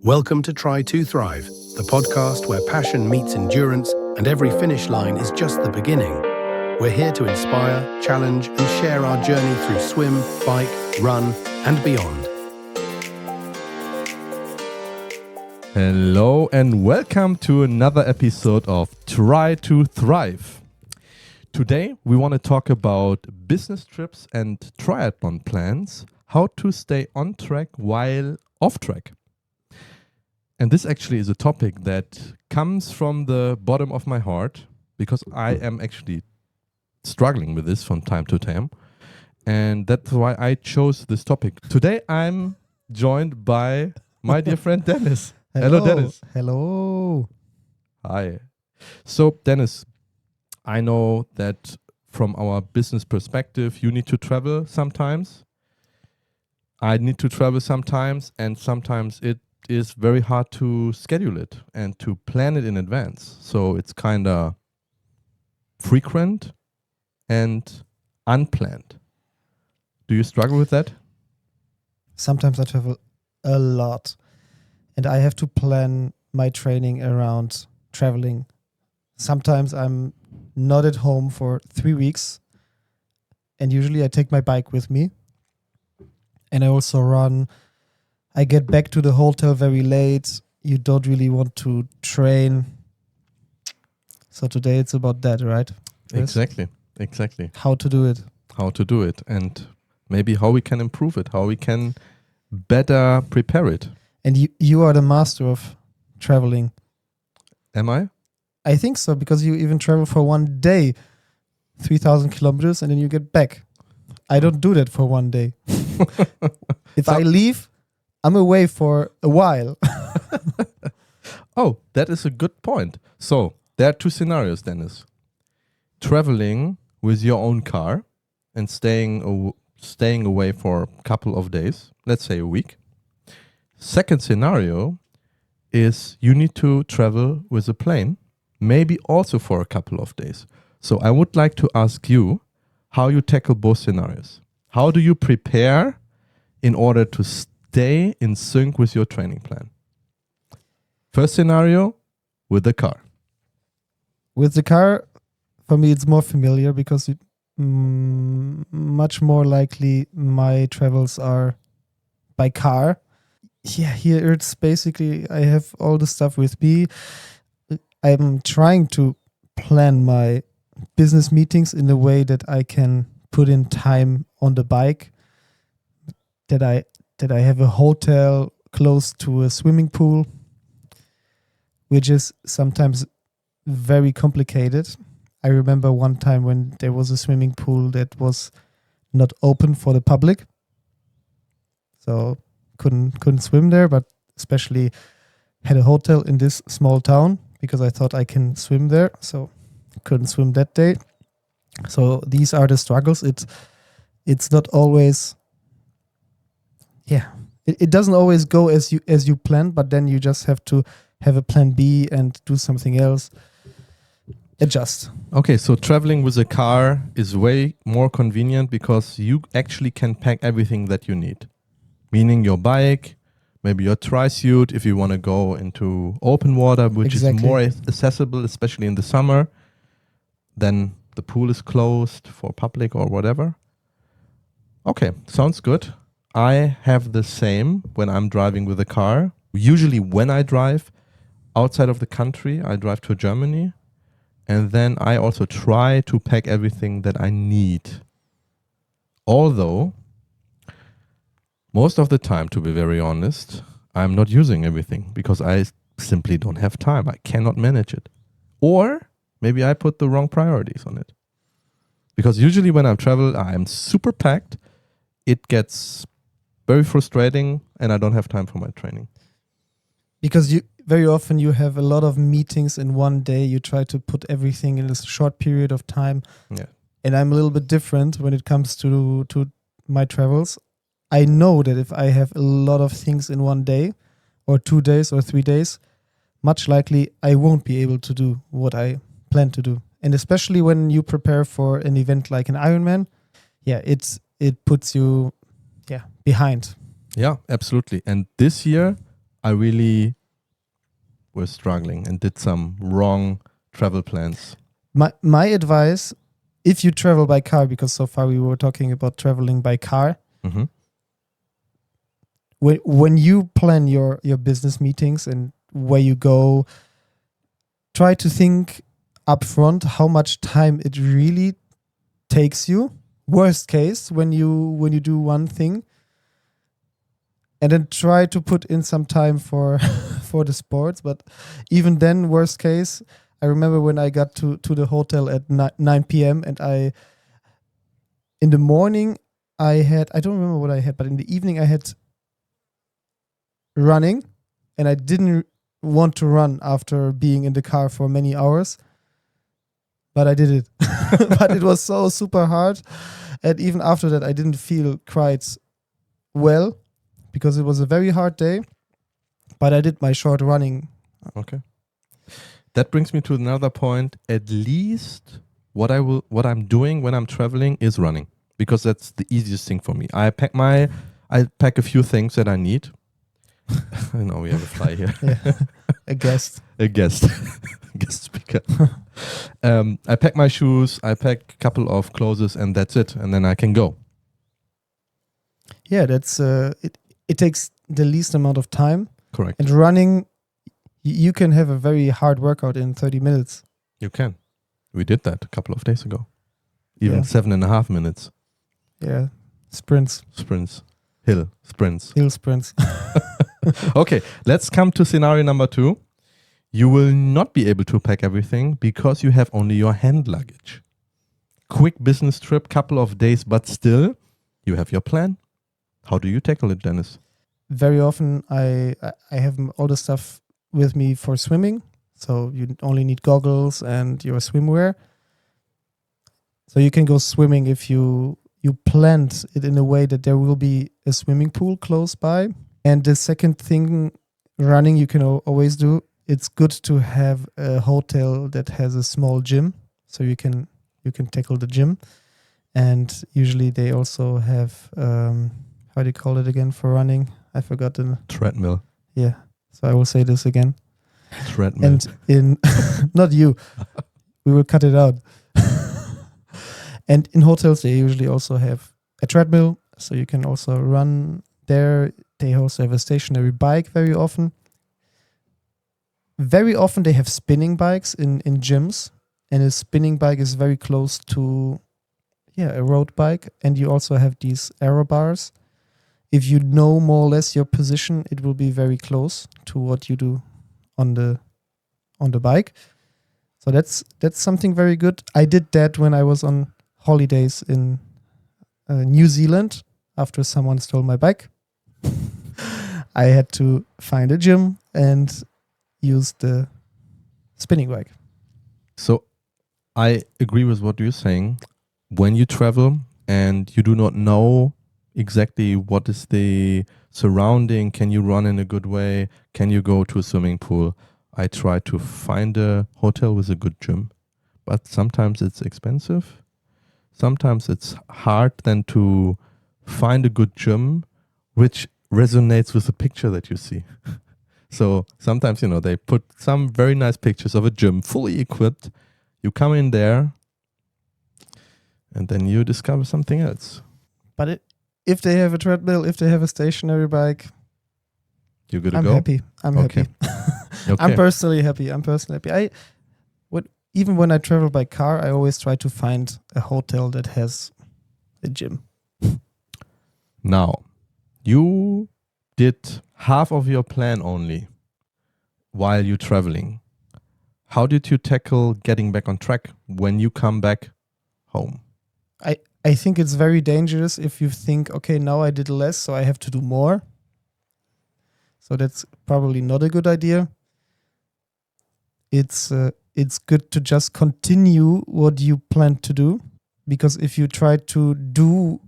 Welcome to Try to Thrive, the podcast where passion meets endurance and every finish line is just the beginning. We're here to inspire, challenge, and share our journey through swim, bike, run, and beyond. Hello and welcome to another episode of Try to Thrive. Today we want to talk about business trips and triathlon plans, how to stay on track while off track. And this actually is a topic that comes from the bottom of my heart because I am actually struggling with this from time to time. And that's why I chose this topic. Today I'm joined by my dear friend Dennis. Hello, Dennis. Hello. Hi. So, Dennis, I know that from our business perspective, you need to travel sometimes. I need to travel sometimes, and sometimes it is very hard to schedule it and to plan it in advance. So it's kind of frequent and unplanned. Do you struggle with that? Sometimes I travel a lot and I have to plan my training around traveling. Sometimes I'm not at home for 3 weeks and usually I take my bike with me. And I also run. I get back to the hotel very late. You don't really want to train. So today it's about that, right? Chris? Exactly. How to do it. And maybe how we can improve it, how we can better prepare it. And you are the master of traveling. Am I? I think so, because you even travel for 1 day, 3,000 kilometers, and then you get back. I don't do that for 1 day. If I leave, I'm away for a while. Oh, that is a good point. So there are two scenarios, Dennis. Traveling with your own car and staying away for a couple of days, let's say a week. Second scenario is you need to travel with a plane, maybe also for a couple of days. So I would like to ask you how you tackle both scenarios. How do you prepare in order to stay in sync with your training plan? First scenario, with the car. With the car, for me, it's more familiar because much more likely my travels are by car. Yeah, here it's basically, I have all the stuff with me. I'm trying to plan my business meetings in a way that I can put in time on the bike, that I have a hotel close to a swimming pool, which is sometimes very complicated. I remember one time when there was a swimming pool that was not open for the public, so couldn't swim there, but especially had a hotel in this small town because I thought I can swim there, so couldn't swim that day. So these are the struggles. It's not always, it doesn't always go as you planned, but then you just have to have a plan B and do something else. Adjust. Okay, so traveling with a car is way more convenient because you actually can pack everything that you need. Meaning your bike, maybe your tri-suit if you want to go into open water, which is more accessible, especially in the summer. Then the pool is closed for public or whatever. Okay, sounds good. I have the same when I'm driving with a car. Usually when I drive outside of the country, I drive to Germany. And then I also try to pack everything that I need. Although, most of the time, to be very honest, I'm not using everything because I simply don't have time. I cannot manage it. Or maybe I put the wrong priorities on it. Because usually when I travel, I'm super packed. It gets very frustrating and I don't have time for my training. Because very often you have a lot of meetings in 1 day. You try to put everything in a short period of time. Yeah. And I'm a little bit different when it comes to my travels. I know that if I have a lot of things in 1 day or 2 days or 3 days, much likely I won't be able to do what I plan to do. And especially when you prepare for an event like an Ironman, it puts you behind. Yeah, absolutely. And this year I really was struggling and did some wrong travel plans. My advice, if you travel by car, because so far we were talking about traveling by car, Mm-hmm. when you plan your business meetings and where you go, try to think upfront how much time it really takes you. Worst case, when you do one thing, and then try to put in some time for for the sports. But even then, worst case, I remember when I got to the hotel at 9 p.m. and in the morning I don't remember what I had, but in the evening I had running, and I didn't want to run after being in the car for many hours, but I did it. But it was so super hard, and even after that I didn't feel quite well because it was a very hard day, but I did my short running. Okay. That brings me to another point. At least what I'm doing when I'm traveling is running, because that's the easiest thing for me. I pack a few things that I need. I know we have a fly here. Yeah. A guest. A guest speaker. I pack my shoes, I pack a couple of clothes, and that's it. And then I can go. Yeah, that's it takes the least amount of time. Correct. And running, you can have a very hard workout in 30 minutes. You can. We did that a couple of days ago. Even Yeah. 7.5 minutes. Yeah, sprints, Hill sprints. hill sprints. Okay, let's come to scenario number 2. You will not be able to pack everything because you have only your hand luggage. Quick business trip, couple of days, but still, you have your plan. How do you tackle it, Dennis? Very often I have all the stuff with me for swimming, so you only need goggles and your swimwear. So you can go swimming if you planned it in a way that there will be a swimming pool close by. And the second thing, running, you can always do. It's good to have a hotel that has a small gym, so you can tackle the gym. And usually they also have how do you call it again for running? I forgot the Treadmill. yeah. So I will say this again. Treadmill. And in not you, we will cut it out. And in hotels they usually also have a treadmill, so you can also run there. They also have a stationary bike very often. Very often they have spinning bikes in gyms, and a spinning bike is very close to a road bike. And you also have these aero bars. If you know more or less your position, it will be very close to what you do on the bike. So that's something very good. I did that when I was on holidays in New Zealand after someone stole my bike. I had to find a gym and use the spinning bike. So I agree with what you're saying. When you travel and you do not know exactly what is the surrounding, can you run in a good way? Can you go to a swimming pool? I try to find a hotel with a good gym, but sometimes it's expensive. Sometimes it's hard then to find a good gym which resonates with the picture that you see. So sometimes, they put some very nice pictures of a gym fully equipped. You come in there and then you discover something else. But if they have a treadmill, if they have a stationary bike, You're good to I'm go? happy. I'm Okay. happy. Okay. I'm personally happy. Even when I travel by car, I always try to find a hotel that has a gym. Now, you did half of your plan only while you're traveling. How did you tackle getting back on track when you come back home? I think it's very dangerous if you think, okay, now I did less, so I have to do more. So that's probably not a good idea. It's good to just continue what you plan to do, because if you try to do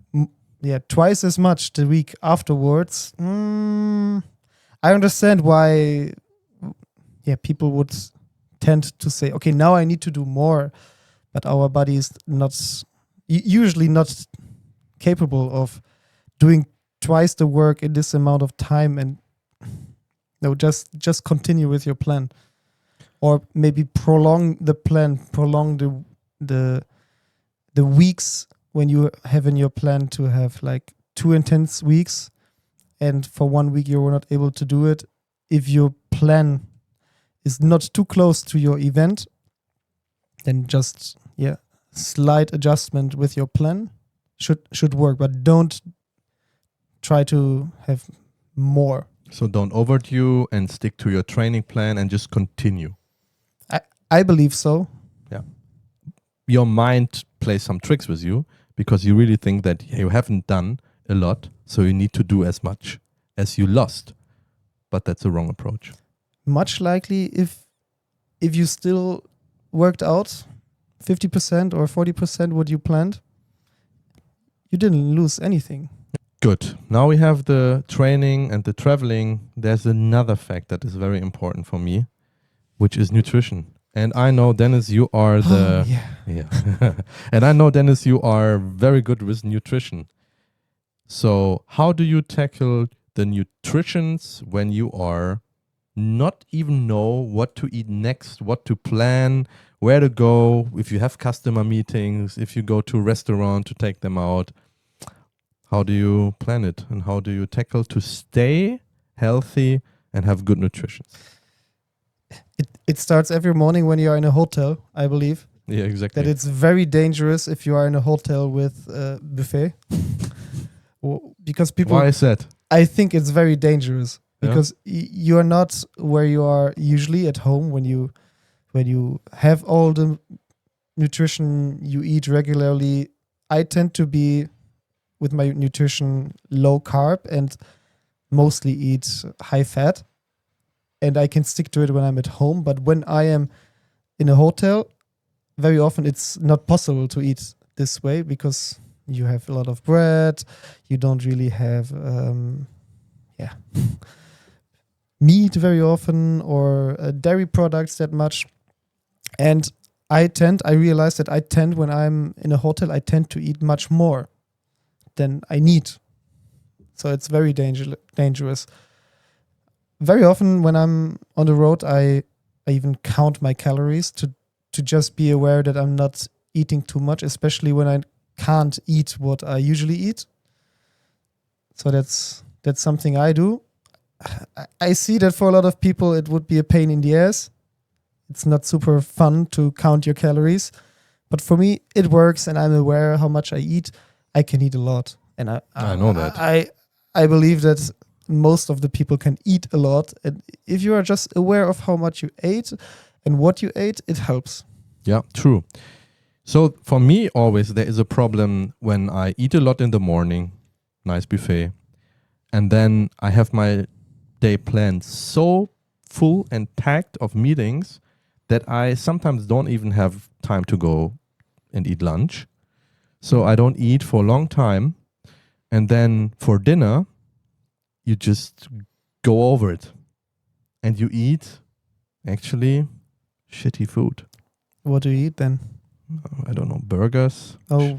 twice as much the week afterwards, I understand why people would tend to say, okay, now I need to do more, but our body is usually not capable of doing twice the work in this amount of time. And No, just continue with your plan, or maybe prolong the plan, prolong the weeks when you have in your plan to have like 2 intense weeks, and for 1 week you were not able to do it. If your plan is not too close to your event, then just slight adjustment with your plan should work, but don't try to have more. So don't overdo and stick to your training plan and just continue. I believe so. Your mind plays some tricks with you because you really think that you haven't done a lot, so you need to do as much as you lost. But that's a wrong approach. Much likely if you still worked out 50% or 40% what you planned, you didn't lose anything. Good. Now we have the training and the traveling. There's another fact that is very important for me, which is nutrition. And I know, Dennis, you are the... And I know, Dennis, you are very good with nutrition. So how do you tackle the nutritions when you are not even know what to eat next, what to plan, where to go, if you have customer meetings, if you go to a restaurant to take them out? How do you plan it and how do you tackle to stay healthy and have good nutrition? It starts every morning when you are in a hotel, I believe. Yeah, exactly. That it's very dangerous if you are in a hotel with a buffet. Because people... Why is that? I think it's very dangerous because you are not where you are usually at home when you have all the nutrition you eat regularly. I tend to be with my nutrition low carb and mostly eat high fat, and I can stick to it when I'm at home. But when I am in a hotel, very often it's not possible to eat this way because you have a lot of bread, you don't really have meat very often or dairy products that much. And I realize that I tend, when I'm in a hotel, I tend to eat much more than I need. So it's very dangerous. Very often when I'm on the road, I even count my calories to just be aware that I'm not eating too much, especially when I can't eat what I usually eat. So that's something I do. I see that for a lot of people it would be a pain in the ass. It's not super fun to count your calories, but for me it works, and I'm aware how much I eat. I can eat a lot, and I know that. I believe that most of the people can eat a lot, and if you are just aware of how much you ate and what you ate, it helps. Yeah, true. So for me, always there is a problem when I eat a lot in the morning, nice buffet, and then I have my day planned so full and packed of meetings that I sometimes don't even have time to go and eat lunch. So I don't eat for a long time. And then for dinner, you just go over it. And you eat actually shitty food. What do you eat then? I don't know, burgers,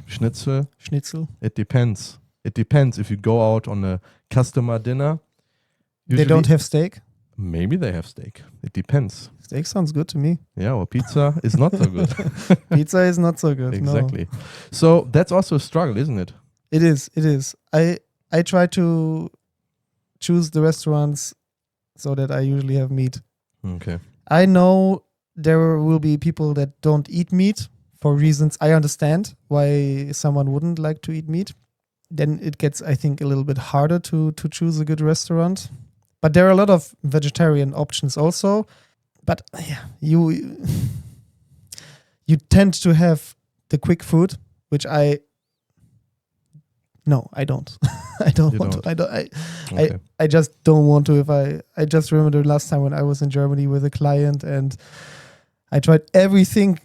schnitzel. Schnitzel. It depends. It depends if you go out on a customer dinner. They don't have steak? Maybe they have steak. It depends. Steak sounds good to me. Yeah, or pizza is not so good. Pizza is not so good. Exactly. No. So that's also a struggle, isn't it? It is. I try to choose the restaurants so that I usually have meat. Okay. I know there will be people that don't eat meat for reasons I understand why someone wouldn't like to eat meat. Then it gets, I think, a little bit harder to choose a good restaurant. But there are a lot of vegetarian options also. But yeah, you tend to have the quick food, which I don't. I don't want to. I just don't want to. I just remember the last time when I was in Germany with a client and I tried everything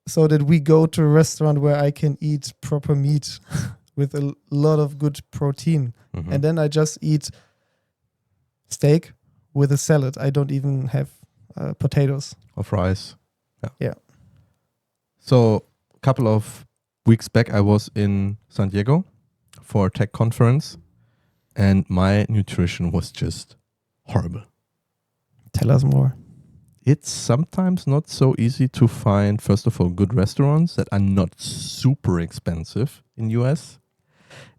so that we go to a restaurant where I can eat proper meat with a lot of good protein. Mm-hmm. And then I just eat steak with a salad. I don't even have potatoes. Or fries. Yeah. So a couple of weeks back, I was in San Diego for a tech conference and my nutrition was just horrible. Tell us more. It's sometimes not so easy to find, first of all, good restaurants that are not super expensive in US.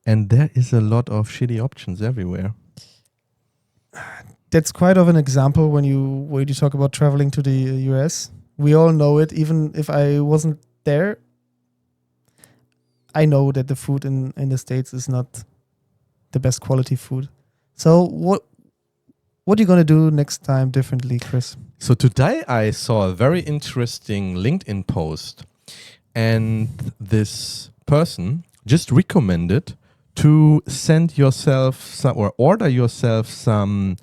And there is a lot of shitty options everywhere. That's quite of an example when you talk about traveling to the US. We all know it. Even if I wasn't there, I know that the food in the States is not the best quality food. So what are you gonna do next time differently, Chris? So today I saw a very interesting LinkedIn post, and this person just recommended to send yourself some, or order yourself some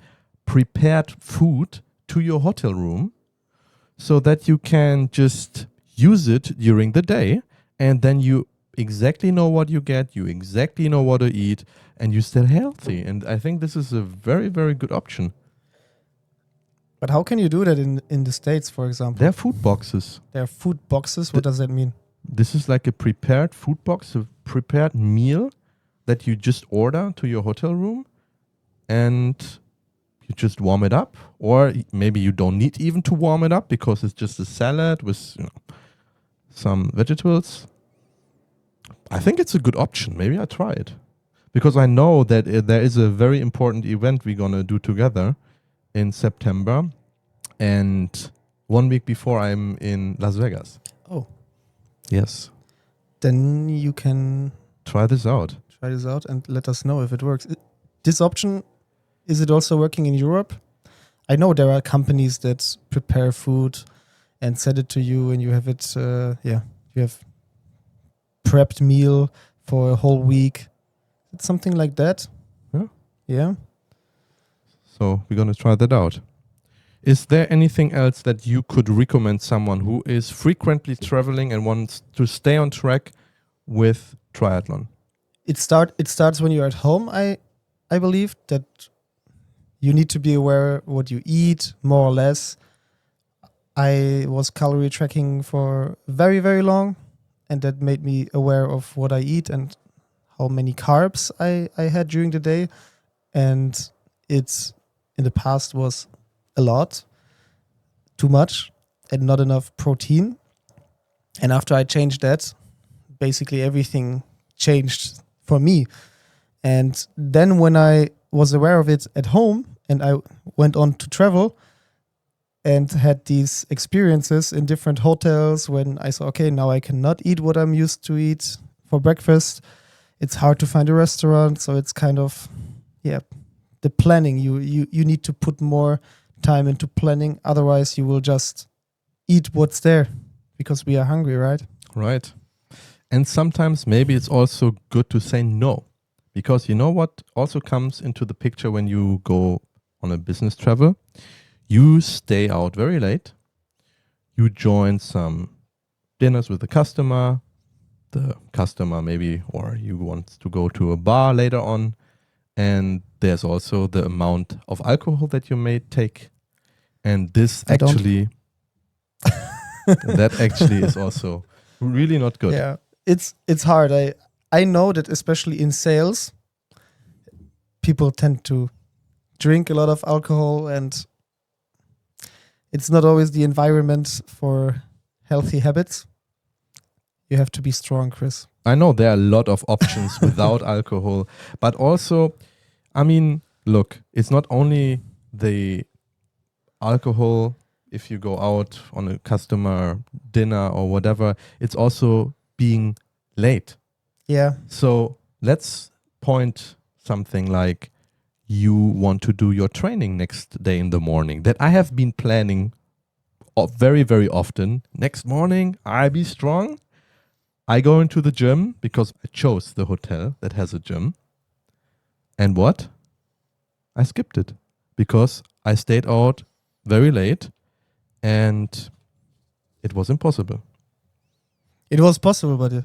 prepared food to your hotel room so that you can just use it during the day, and then you exactly know what you get, you exactly know what to eat, and you're still healthy. And I think this is a very, very good option. But how can you do that in the States, for example? There are food boxes. There are food boxes. What does that mean? This is like a prepared food box, a prepared meal that you just order to your hotel room, and you just warm it up. Or maybe you don't need even to warm it up because it's just a salad with some vegetables. I think it's a good option. Maybe I try it. Because I know that there is a very important event we're going to do together in September. And 1 week before, I'm in Las Vegas. Oh. Yes. Then you can Try this out. try this out and let us know if it works. This option, is it also working in Europe? I know there are companies that prepare food and send it to you, and you have it. You have prepped meal for a whole week. It's something like that. Yeah. Yeah. So we're going to try that out. Is there anything else that you could recommend someone who is frequently traveling and wants to stay on track with triathlon? It starts when you're at home. I believe that you need to be aware what you eat, more or less. I was calorie tracking for very, very long, and that made me aware of what I eat and how many carbs I had during the day. And it's in the past was a lot, too much, and not enough protein. And after I changed that, basically everything changed for me. And then when I was aware of it at home and I went on to travel and had these experiences in different hotels when I saw, okay, now I cannot eat what I'm used to eat for breakfast. It's hard to find a restaurant. So it's kind of, the planning. You need to put more time into planning. Otherwise, you will just eat what's there because we are hungry, right? Right. And sometimes maybe it's also good to say no. Because you know what also comes into the picture when you go on a business travel? You stay out very late. You join some dinners with the customer maybe, or you want to go to a bar later on. And there's also the amount of alcohol that you may take. And this actually, that actually is also really not good. Yeah, it's hard. I know that especially in sales, people tend to drink a lot of alcohol, and it's not always the environment for healthy habits. You have to be strong, Chris. I know there are a lot of options without alcohol, but also, I mean, look, it's not only the alcohol if you go out on a customer dinner or whatever, it's also being late. Yeah. So let's point something like you want to do your training next day in the morning that I have been planning very, very often. Next morning, I be strong. I go into the gym because I chose the hotel that has a gym. And what? I skipped it because I stayed out very late and it was impossible. It was possible, but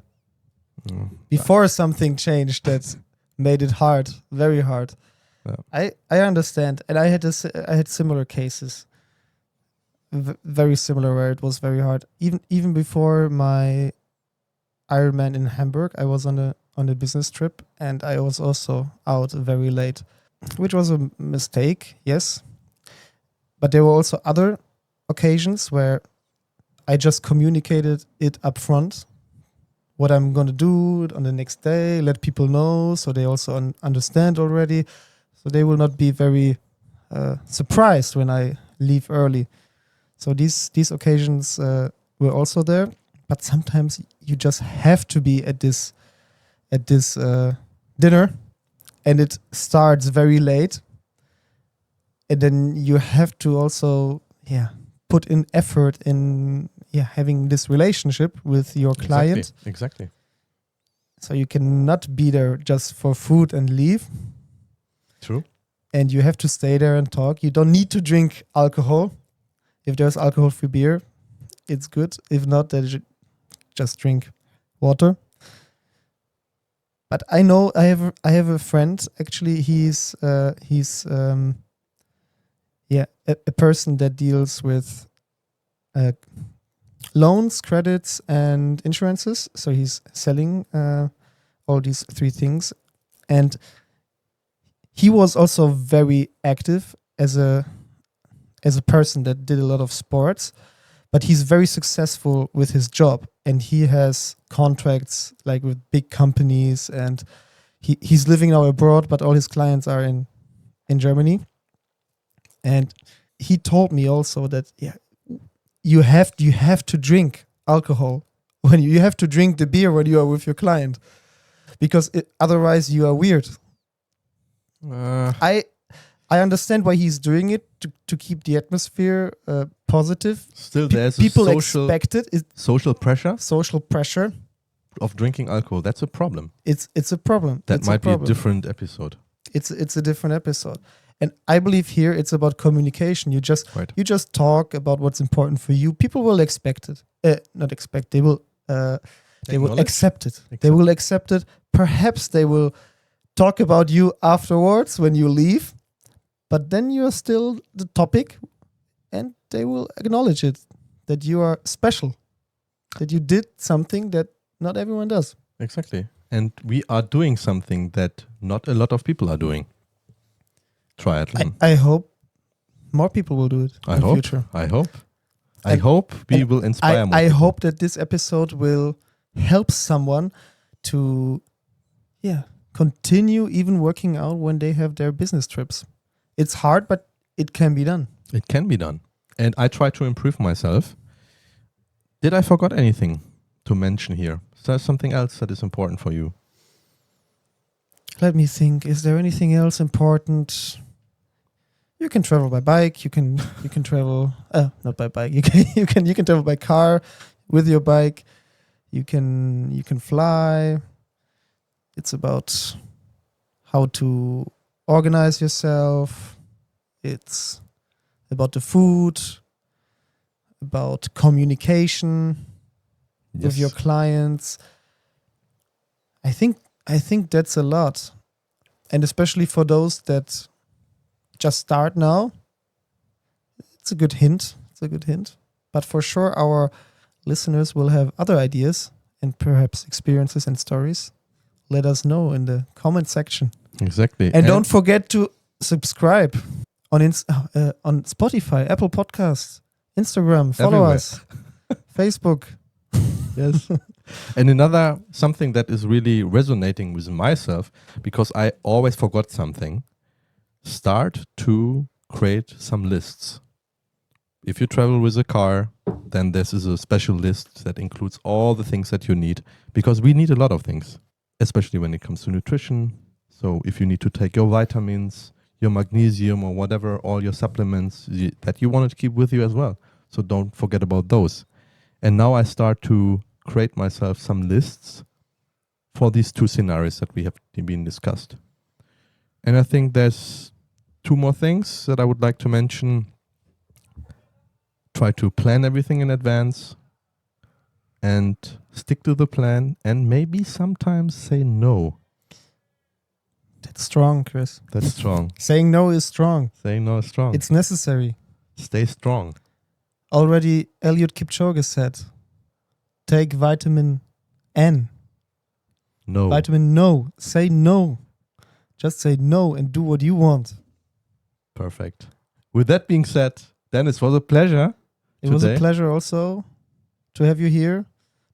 before something changed that made it hard, very hard. Yeah. I understand, and I had similar cases, very similar, where it was very hard. Even before my Ironman in Hamburg, I was on a business trip, and I was also out very late, which was a mistake, yes. But there were also other occasions where I just communicated it up front, what I'm going to do on the next day, let people know so they also understand already. So they will not be very surprised when I leave early. So these occasions were also there. But sometimes you just have to be at this dinner, and it starts very late. And then you have to also put in effort in having this relationship with your client. Exactly. So you cannot be there just for food and leave. True. And you have to stay there and talk. You don't need to drink alcohol. If there's alcohol-free beer, it's good. If not, then just drink water. But I know I have a friend. Actually, he's a person that deals with loans, credits, and insurances. So he's selling all these three things, and he was also very active as a person that did a lot of sports. But he's very successful with his job, and he has contracts like with big companies, and he's living now abroad, but all his clients are in Germany. And he told me also that you have to drink alcohol when you have to drink the beer when you are with your client, because otherwise you are weird. I understand why he's doing it to keep the atmosphere positive. Still, there's people a social pressure social pressure of drinking alcohol. That's a problem. It's a problem. That might be a different episode. It's a different episode. And I believe here it's about communication. You just talk about what's important for you. People will expect it. Not expect. They will accept it. They will accept it. Perhaps they will talk about you afterwards when you leave. But then you're still the topic, and they will acknowledge it, that you are special, that you did something that not everyone does. Exactly. And we are doing something that not a lot of people are doing. Triathlon. I hope more people will do it in the future. I hope we will inspire more I people. hope that this episode will help someone to continue even working out when they have their business trips. It's hard, but it can be done. It can be done. And I try to improve myself. Did I forget anything to mention here? Is there something else that is important for you? Let me think. Is there anything else important? You can travel by bike. You can travel not by bike. You can travel by car with your bike. You can fly. It's about how to organize yourself. It's about the food, about communication with your clients. I think that's a lot. And especially for those that just start now, it's a good hint. But for sure our listeners will have other ideas and perhaps experiences and stories. Let us know in the comment section. Exactly. And don't forget to subscribe on Spotify, Apple Podcasts, Instagram, follow us, Facebook. Yes. And another something that is really resonating with myself, because I always forgot something, start to create some lists. If you travel with a car, then this is a special list that includes all the things that you need, because we need a lot of things, especially when it comes to nutrition. So if you need to take your vitamins, your magnesium or whatever, all your supplements that you want to keep with you as well. So don't forget about those. And now I start to create myself some lists for these two scenarios that we have been discussed. And I think there's two more things that I would like to mention. Try to plan everything in advance and stick to the plan, and maybe sometimes say no. That's strong, Chris. That's strong. Saying no is strong. Saying no is strong. It's necessary. Stay strong. Already Eliud Kipchoge said, take vitamin N. No. Vitamin no. Say no. Just say no and do what you want. Perfect. With that being said, Dennis, was a pleasure. It was a today. pleasure also to have you here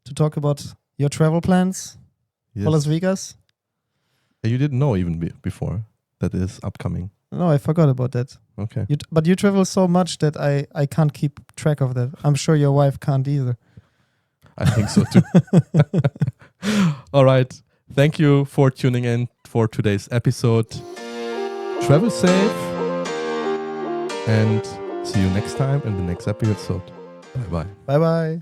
to talk about your travel plans Yes. for Las Vegas. You didn't know even before that is upcoming. No, I forgot about that. Okay. But you travel so much that I can't keep track of that. I'm sure your wife can't either. I think so too. All right. Thank you for tuning in for today's episode. Travel safe and see you next time in the next episode. Bye bye. Bye bye.